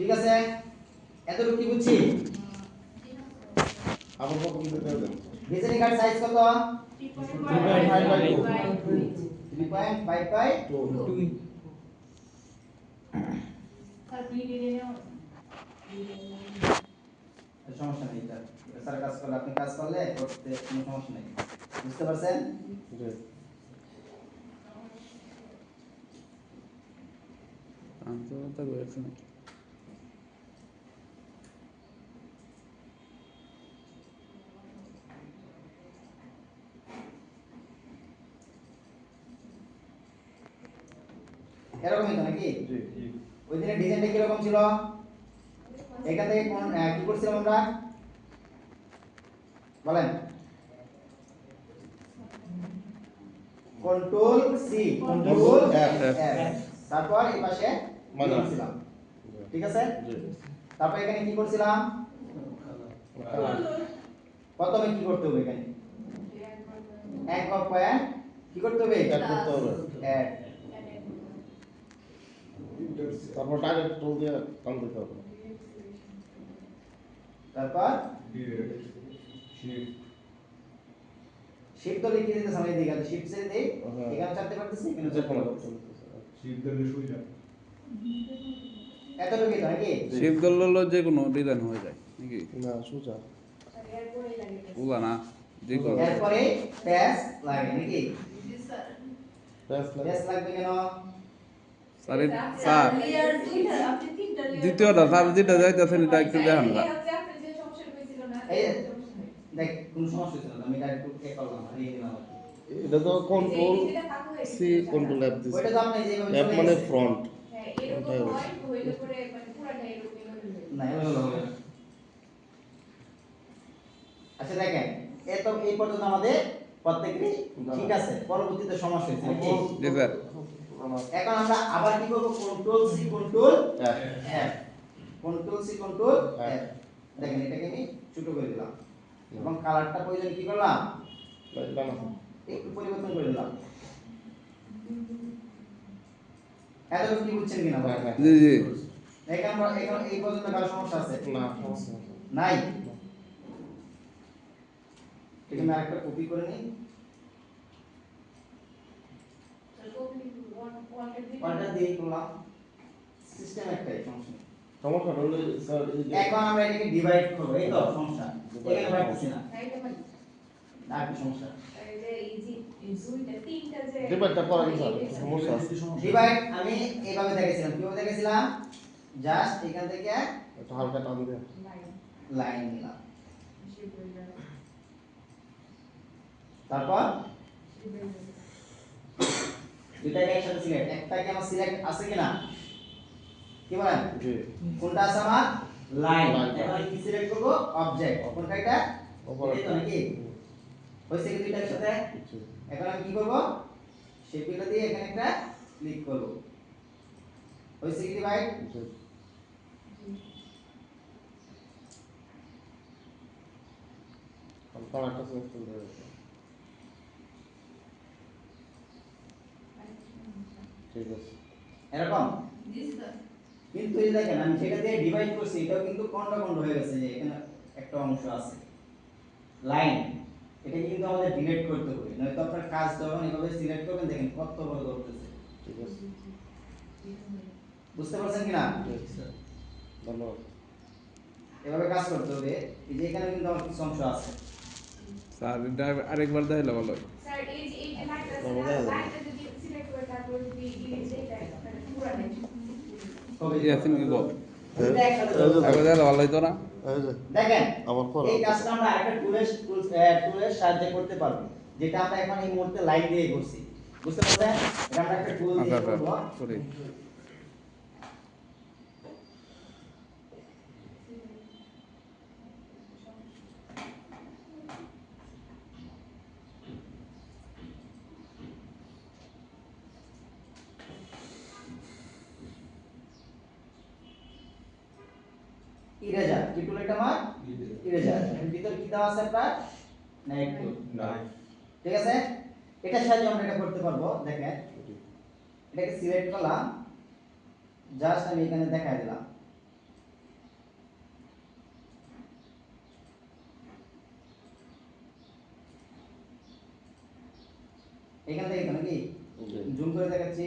ঠিক আছে, এতটুকু কি বুঝছি? আবার কত কি দিতে হবে? ভিজিটিং কার্ড সাইজ কত? 3.5 বাই 2। সমস্যা নেই, এটা স্যার কাজ করলে আপনি কাজ করলে করতে কোনো সমস্যা নেই, বুঝতে পারছেন? আন্তর্জাতিক ওয়েবসাইট এরকমই তো নাকি? ওই দিনের ডিজাইনটা কিরকম ছিল? এখান থেকে কোন কি করছিলাম আমরা বলেন? কন্ট্রোল সি, কন্ট্রোল এফ, তারপর এই পাশে মারছিলাম, ঠিক আছে? তারপর এখানে কি করছিলাম? প্রথমে কি করতে হবে এখানে? একক পয়েন্ট কি করতে হবে? অ্যাড করতে হবে। অ্যাড, তারপর টার্গেট টুল দিয়ে কাম দিতে হবে। তারপর শিফট তো লিখে দিতে সময় দিই, কারণ শিফট সে দেই এখানে চাপতে পারতেছি, এখানে যে চাপতে কোনো পারতেছি। শিফট দিলে সুবিধা। এতটুকুই তো নাকি? শিফট করলে যে কোনো ডিজাইন হয়ে যায় নাকি? না সোজা ওলা না যে কোনো এরপরে প্যাচ লাগে নাকি? প্যাস প্যাচ লাগবে কেন? স্যার স্যার দ্বিতীয়টা স্যার যেটা যাইতেছেন এটা একটু দেখান না। এই দেখ কোন সমস্যা হচ্ছে না, আমি এটা একটু চেক করলাম আর এই দিলাম। এটা তো কন্ট্রোল সি কন্ট্রোল এফ দিছে। ওইটা তো আপনি যেভাবে এফ মানে ফ্রন্ট। না এভাবে হলো না। আচ্ছা দেখেন, এই পর্যন্ত আমাদের প্রত্যেকটি ঠিক আছে, পরবর্তীতে সমস্যা হচ্ছে নাকি? জি স্যার। এখন আমরা আবার কি করব? Control C control F F, control C control F. দেখেন এটাকে আমি ছোট করে দিলাম এবং কালারটা প্রয়োজন কি করলাম? একটু পরিবর্তন করে দিলাম। এতটুকু কি বুঝছেন কিনা ভাই? জি জি এখন এই পর্যন্ত কারো সমস্যা আছে? না সমস্যা নাই। এটা আমি আরেকটা কপি করে নিই। ওয়ালটা দিয়ে করলাম, সিস্টেম একটাই, সমস্যা নেই। সমস্যা হলো স্যার এই যে এখন আমরা এটাকে ডিভাইড করব, এই তো সমস্যা, এখানে পারতেছি না, আর কি সমস্যা? ডিভাইডটা করেন স্যার সমস্যা আছে। ডিভাইড আমি এইভাবে দেখাইছিলাম, কিভাবে দেখাইছিলাম? জাস্ট এখান থেকে একটু হালকা টান দিয়ে লাইন নিলাম, তারপর দুটাকে একসাথে সিলেক্ট, একটাকে আমার সিলেক্ট আছে কিনা কি বলেন? জি কোনটা আছে আমার? লাইন। Line. এখন কি সিলেক্ট করব? অবজেক্ট। কোনটা এটা? ওপরে এই তো নাকি? হইছে কি দুইটার সাথে? জি এখন আমি কি করব? শেপটা দিয়ে এখানে একটা ক্লিক করব। হইছে কি ভাই? জি কালারটা চেঞ্জ করে দেব। ঠিক আছে এরকম? কিন্তু এই দেখেন আমি সেটা দিয়ে ডিভাইড করছি, এটাও কিন্তু খন্ড খন্ড হয়ে গেছে, যে এখানে একটা অংশ আছে লাইন, এটা কিন্তু আমাদের ডিলিট করতে হবে, নয়তো আপনার কাজ যখন এভাবে সিলেক্ট করবেন দেখেন কত বড় ধরতেছে। ঠিক আছে বুঝতে পারছেন কিনা? ধন্যবাদ। এভাবে কাজ করতে হবে। এই যে এখানে কিন্তু আমার কিছু অংশ আছে, স্যার এটা আরেকবার দেখাইলে ভালো হয়। স্যার এই যে এই লাইনটা যদি সিলেক্ট করে তারপর যদি ডিলিট এটা পুরাটা হবে ইয়াসিন কি বল? দুইটা একসাথে এই যে ধরতে হবে। একবার দেখালে ভালো হইতো না? এই যে দেখেন আবার করা এই কাজটা আমরা আরেকটা টুলের সাহায্যে করতে পারবো, যেটা আমরা এখন এই মুহূর্তে লাইন দিয়ে করছি। বুঝতে পারছেন? এটা আমরা একটা টুল আচ্ছা দিয়ে আচ্ছা করব। সরি ইরেজার, কি টুল এটা আমার? ইরেজার। এর ভিতর কি দেওয়া আছে আপনার? নাইফ টুল। ঠিক আছে? এটার সাহায্যে আমরা এটা করতে পারবো। দেখেন এটাকে সিলেক্ট করলাম, জাস্ট আমি এখানে দেখাই দিলাম, এখান থেকে তো নাকি জি। জুম করে দেখাচ্ছি